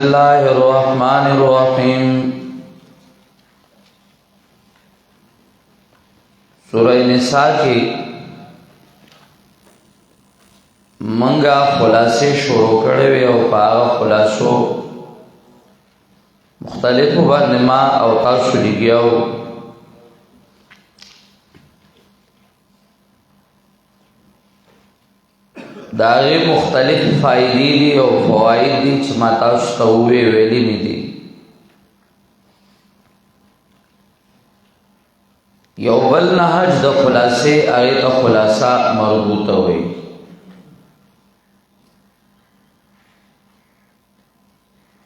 الله الرحمن الرحیم سورہ نساء کی منگا خلاصے شروع کړي وي او پاغه خلاصو مختلفو باندې ما او تاسو لګیاو داغه مختلف فائدې دي او فواید دي چې ما تاسو ته ویلي نه دي یو بل نهج د خلاصې هغه ته خلاصہ مربوطه وي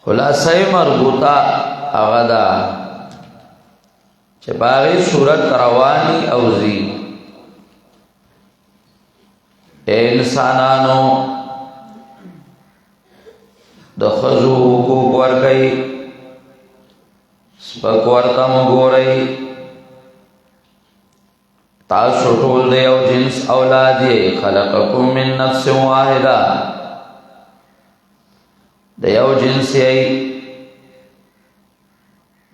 خلاصې مربوطه هغه دا چې باغی صورت رواني او زی اے انسانانو د خزو حقوق ورکئی سپک ورتم گورئی تاسو ټول د یو جنس اولاد یې خلقکم من نفس واحده د یو جنس یې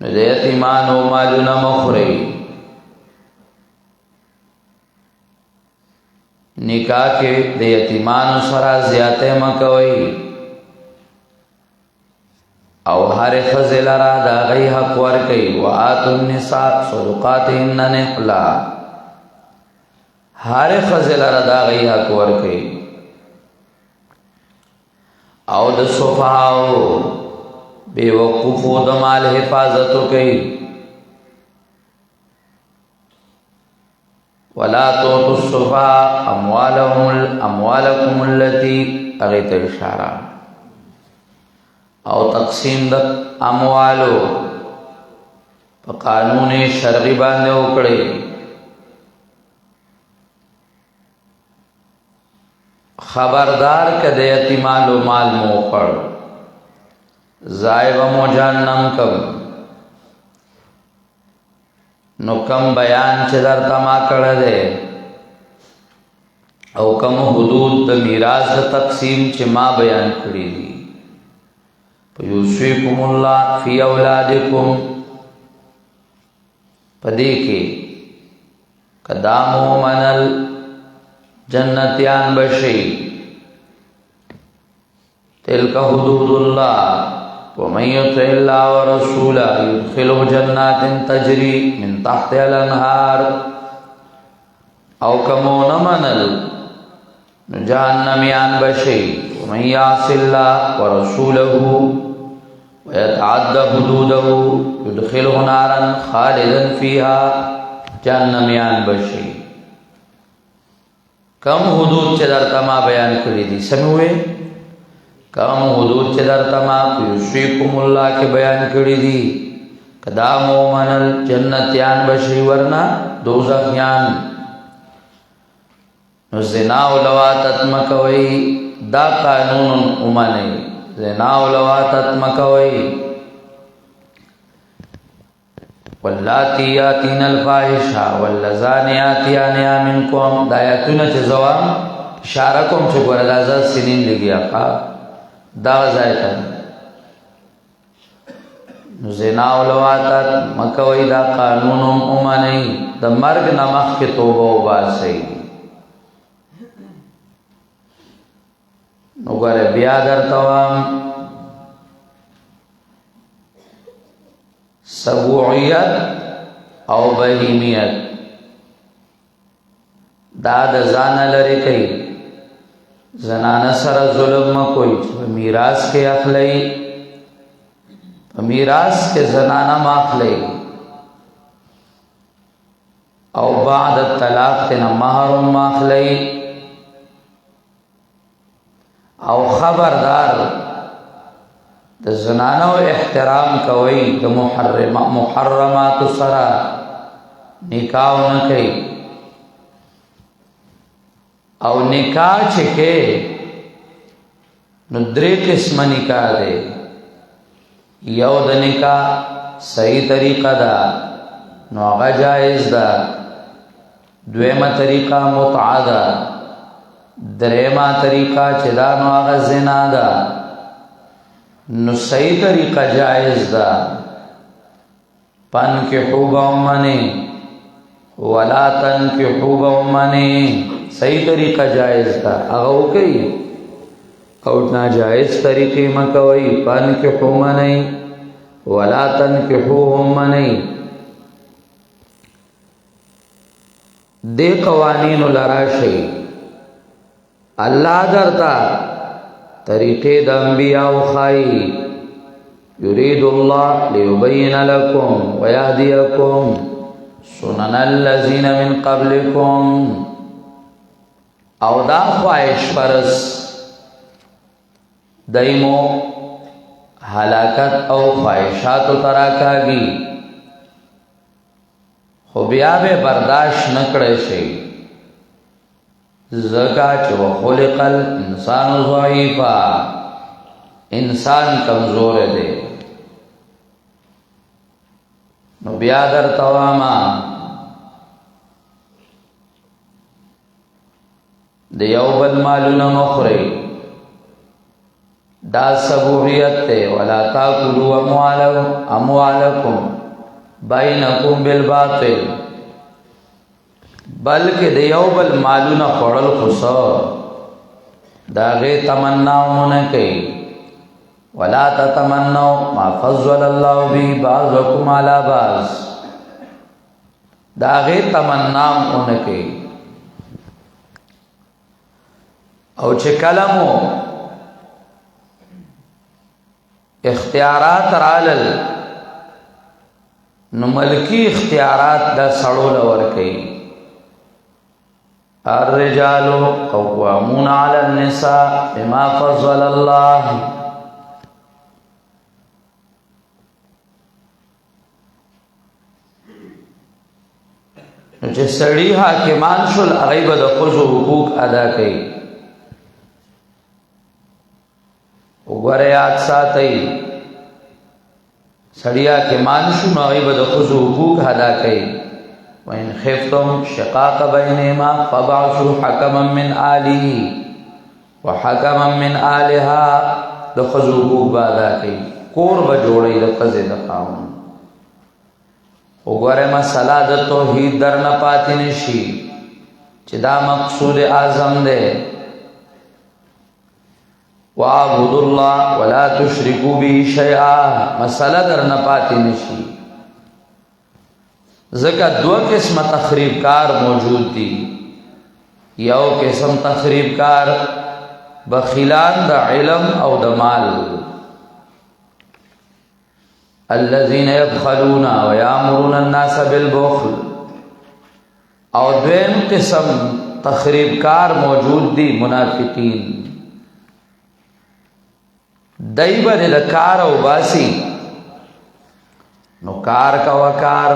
نو د یتیمانو مالونه مخورئ نکاح کې د یتیمانو سره زیاته مکوئ او هر خزل را دا غي حق ورکئ وآتوا النساء صدقاتهن نحلا هر خزل را دا غي حق ورکئ او د صفاو بے وقوفو د مال حفاظت کوي ولا توتوا السفهاء اموالكم التي اغيت اشاره او تقسیم د اموالو په قانون شرعي باندې وکړي خبردار کده یتیمانو مال مو پړ زائب مو جهنم کم نو کم بیان چې درته ما کړه ده او کم حدود د میراث د تقسیم چې ما بیان کړی دي یوصیکم الله فی اولادکم پدې کې قدامو منل جنتیان بشي تلک حدود الله ومن يطع الله ورسوله يدخله جنات تجري من تحتها الانهار او كمون منل جهنميان بشي ومن يعص الله ورسوله ويتعدى حدوده يدخله نارا خالدا فيها جهنميان بشي کم حدود چې درته ما بیان کړی دي سموي کم حدود چې درته ما یوصیکم الله کې بیان کړی دي کدا مومنل جنتیان بشي ورنا دوزخیان نو زنا او لواتت مکوي دا قانون اومنه زنا او لواتت مکوي واللاتی یاتین الفاحشة واللذان یاتیان منکم دا آیاتونه چې زوام اشاره کوم چې ګور لازم سنین لګیا دا ځایته نو زنا او لواتت مکوي دا قانون اومنه د مرګ نمخ کې توبه وباسي نو ګره بیا درتوام سبوعیت او بهیمیت دا د ځان لري کوي زنانه سره ظلم مکوئ میراث کې اخلي په میراث کې زنانه ماخلي او بعد الطلاق تن مہر ماخلي او خبردار د زنانو احترام کوي د محرمات سره نکاح نه کوي او نکاح چې کې نو درې قسم نکاح دی یو د نکاح صحیح طریقه ده نو هغه جایز ده دویمه طریقه متعه ده دریمه طریقه چې دا نو هغه زنا ده نو صحیح طریقہ جائز دا پنکحو بومنی ولا تنکحو بومنی صحیح طریقہ جائز دا اغاو کئی او ناجائز طریقی مکوئی پنکحو منی ولا تنکحو منی دے قوانین لراشی اللہ درتا طریقے دا انبیاء خائی یرید اللہ لیبین لکم ویہدیکم سنن الذین من قبلکم او دا خواہش پرس دائمو ہلاکت او خواہشات تراکاگی خو بیا به برداشت نکړی شي زکا چې وخلق الانسان ضعیفا انسان کمزور دی نو بیا در تواما د یو بل مالونه مخوري دا سبوحیت ته ولا تاکلوا اموالکم بینکم بالباطل بلکې د یو بل مالونه خوړل خو دا غي تمناونه کوي ولا تتمنوا ما فضل الله به بعضكم على بعض دا غي تمناونه کوي او چې کلمو اختیارات رالل نو ملکی اختیارات دا سړول ورکي الرجال قوامون على النساء بما فضل الله نو چې سړي حاکمان شول هغه به د ښځو حقوق ادا کوي وګوره یاد ساتئ سړیا کې مانشو نو ایبه د خصو حقوق ادا کوي وان خفتم شقاق بینهما فبعثوا حکما من آله وحکما من آلها د خصو حقوق ادا کوي کور به جوړي د قضې د قانون وګوره مسله د توحید در نه پاتې نشي چې دا مقصود اعظم ده وَاعْبُدُوا اللَّهَ وَلَا تُشْرِكُوا بِهِ شَيْئًا مسئلہ در نپاتی نشی ذکر دو قسم تخریب کار موجود دی یو قسم تخریب کار بخیلان دا علم او دا مال الذين يبخلون ويأمرون الناس بالبخل او دویم قسم تخریب کار موجود دی منافقین دای باندې د کار او باسی نو کار کا وکار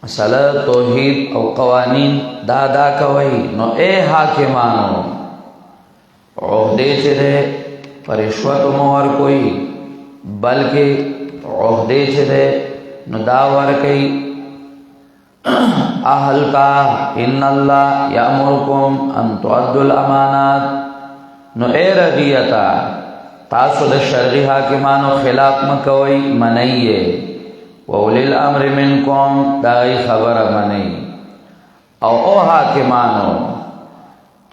مسله توحید او قوانین دادا کوي نو اے حاکمانو عہدے چې ده پرشوت مور کوئی بلکې عہدے چې ده نو دا ور کوي اهل کا ان الله یامرکم ان تؤدوا الامانات نو اے رغیتا تاسو د شرعی حاکمانو خلاف مکوئی منئیے وولی الامر منکم دائی خبر منئی او حاکمانو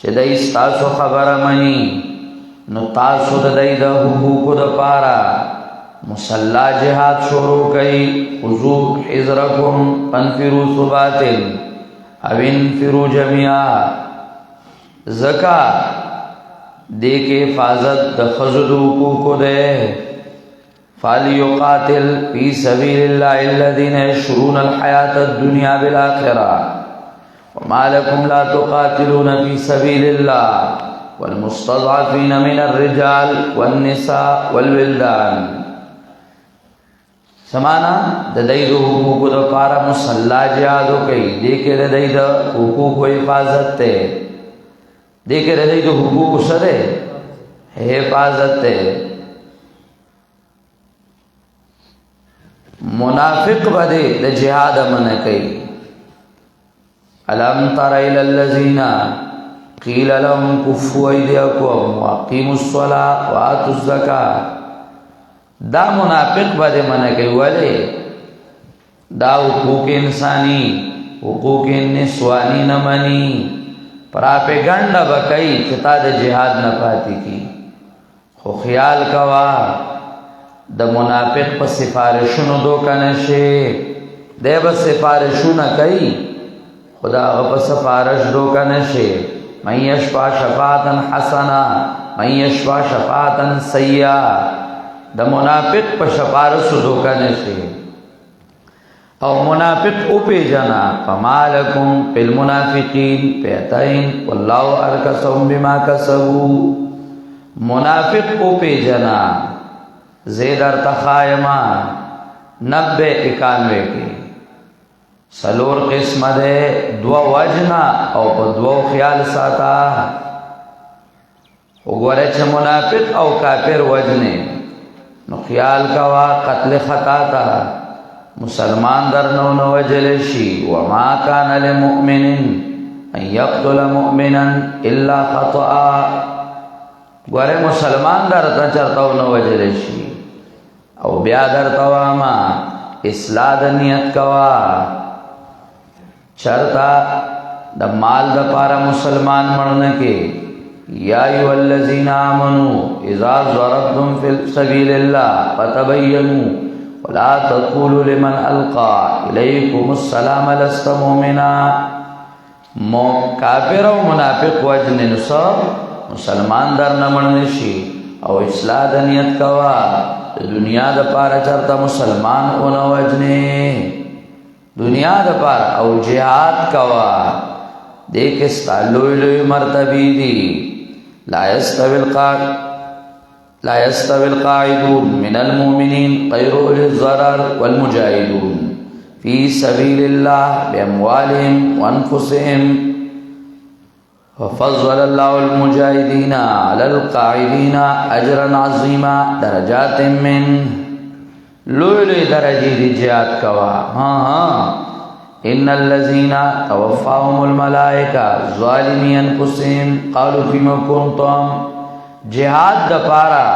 چه دائی ستاسو خبر منی نو تاسو دائی دا حقوقو دا پارا مسلح جہاد شروع کئی خضو حضرکم انفرو ثباتل او انفرو جميعا زکا دے کے حفاظت د خزد حقوق دے فَلْيُقَاتِلْ فِي سَبِيلِ اللَّهِ الَّذِينَ يَشْرُونَ الْحَيَاةَ الدُّنْيَا بِالْآخِرَةِ وَمَا لَكُمْ لَا تُقَاتِلُونَ فِي سَبِيلِ اللَّهِ وَالْمُسْتَضْعَفِينَ مِنَ الرِّجَالِ وَالنِّسَاءِ وَالْوِلْدَانِ سمانا د دای د حقوق د پارا مسلح جهادو کوي دې کې د دای د حقوق حفاظت ته دې کې د دای د حقوق سره حفاظت ته منافق بده د جهاد من کوي الم تر الى الذين قیل لهم کفوا ایدیکم واقیموا الصلاة وآتوا الزکاة. دا منافق با دے منع کئی والے دا حقوق انسانی حقوق نسوانی نمانی پراپیگنڈا بکئی چتا دا جہاد نپاتی کی. خو خیال کوا دا منافق پا سفارشونو دو کنشے دے با سفارشون کئی خدا غا سفارش دو کنشے. من یشفع شفاعتا حسنا من یشفع شفاعتا سیئا. دا منافق پا شفارش دو کنشے او منافق او پی جنا فما لکم پی المنافقین پیتین واللہ ارکسهم بما کسبو. منافق او پی جنا زید ارتخائمہ 90-91 کی سلور قسم دے دو وجنا او پا دو خیال ساتا. اگوارے چھ منافق او کافر وجنے نو خیال کوا قتل خطا تا مسلمان در نو نوجلشی. وما کان لمؤمن ان یقتل مؤمنا الا خطأ. گوارے مسلمان در تا چرتاو نوجلشی او بیا در تواما اصلاح دا نیت کوا چرتا دا مال دا پارا مسلمان مرنکے. یا ایوہ الذین آمنوا اذا ضربتم فی سبیل اللہ فتبینوا ولا تقولوا لمن القى الیکم السلام لست مؤمنا. کافر و منافق وجن نصر مسلمان در نمرنشی او اصلاح دا نیت کوا دنیا دا پارا چرتا مسلمان اونا وجنے دنیا دا پارا او جہاد کوا. دیکھ استا لوی لوی مرتبی دی. لا يستوي القاعدون من المؤمنين غير أولي الضرر والمجاهدون في سبيل الله بأموالهم وأنفسهم وفضل الله المجاهدين على القاعدين أجرا عظيما درجات من لولي درجي دي جهاد كوا. إن الذين توفاهم الملائكة ظالمي أنفسهم قالوا فيما كنتم. جهاد دا پارا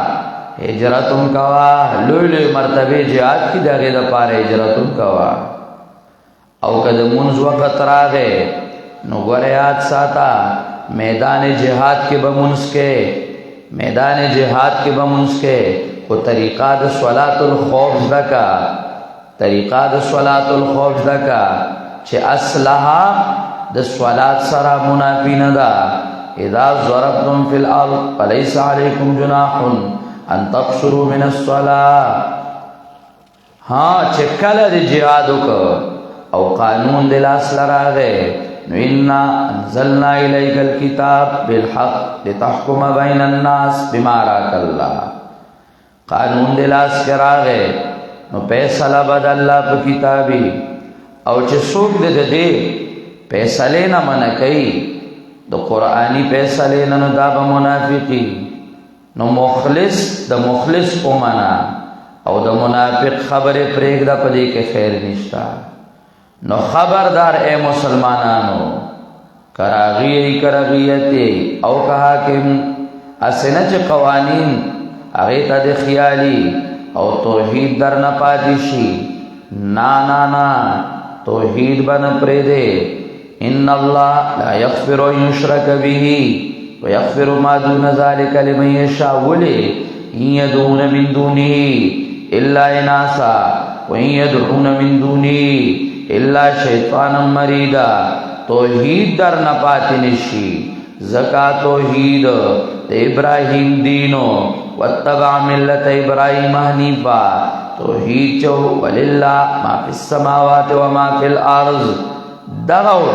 ہجرتم کوا لولي مرتبه جهاد کی داغی دا پارا ہجرتم کوا. او کد منز وقت راغے نو گوریات ساتا میدان جہاد کے بمنس کے میدان جہاد کے بمنس کے کو طریقہ دا صلاة الخوف دکا طریقہ دا صلاة الخوف دکا چھ اسلحہ دا صلاة سرا منافی ندا. اذا ضربتم فی الارض فلیس علیکم جناح ان تقصروا من الصلاة. ہاں چکل دا جہادو کا او قانون دلاس لراغے نو انا انزلنا الیک الكتاب بالحق لتحکم بین الناس بما راک اللہ. قانون دلاس کراغے نو پیسلہ بد اللہ پا کتابی او چه سوک دے دے پیسلے نا منکئی دو قرآنی پیسلے نا نو دا با منافقی نو مخلص دا مخلص کو منا او دا منافق خبر پریگ دا پا دے کے خیر نشتا. نو خبردار اے مسلمانانو کراغیتی او کہا کہ اسنچ قوانین اغیتا دے خیالی او توحید در نپاتیشی. نا توحید بن پریدے. ان اللہ لا یغفر ان یشرک به ویغفر ما دون ذلك لمن یشاء. ولی ان یدعون من دونه الا اناسا وان یدعون من دونه الا شیطانا مریدا. توحید در نپاتی نشی زکا توحید ابراہیم دینو واتبع ملت ابراہیم حنیفا. توحید چو وللہ ما فی السماوات وما فی الارض. دغو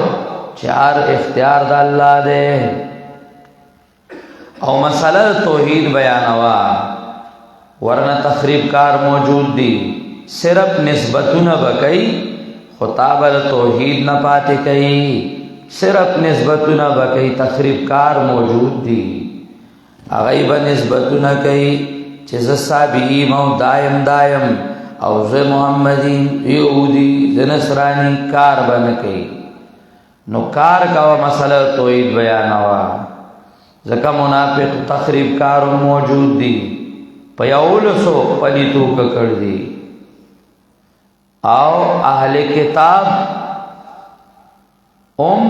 چار اختیار دا اللہ دے او مسئلہ توحید بیانوا ورنہ تخریب کار موجود دی. صرف نسبتون بکئی خطاب توحید نہ پاتے کئی صرف نسبتون بکئی تخریب کار موجود دی. اغیب نسبتون کئی چیز سابعیم او دائم او ز محمدین یہودی ز نصرانی کار بن کئی نو کار کوا مسئلہ توحید بیانوا ځکه منافق تخریب کارو موجود دي په یولسو پلیتو ککړ دي او اهل کتاب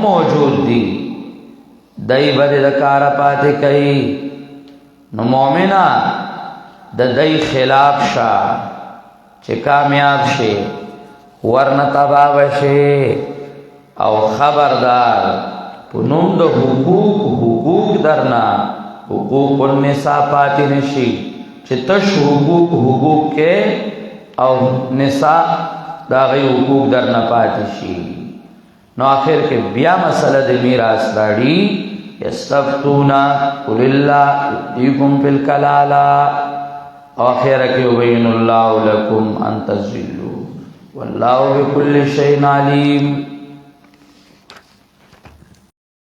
موجود دي دای باندې د کار پاتې کوي نو مؤمنا د دای خلاف شه چې کامیاب شي ورنه تباہ شي او خبردار پنوم د حقوق درنا حقوق النساء پاتې نشي چې تش حقوق کې او نساء دا غي حقوق درنا پاتې شي نو آخر کې بیا مسله د میراث راړي یستفتونا قل الله یفتیکم فی الکلالا آخر کې وبین الله لكم ان تضلوا والله بكل شيء علیم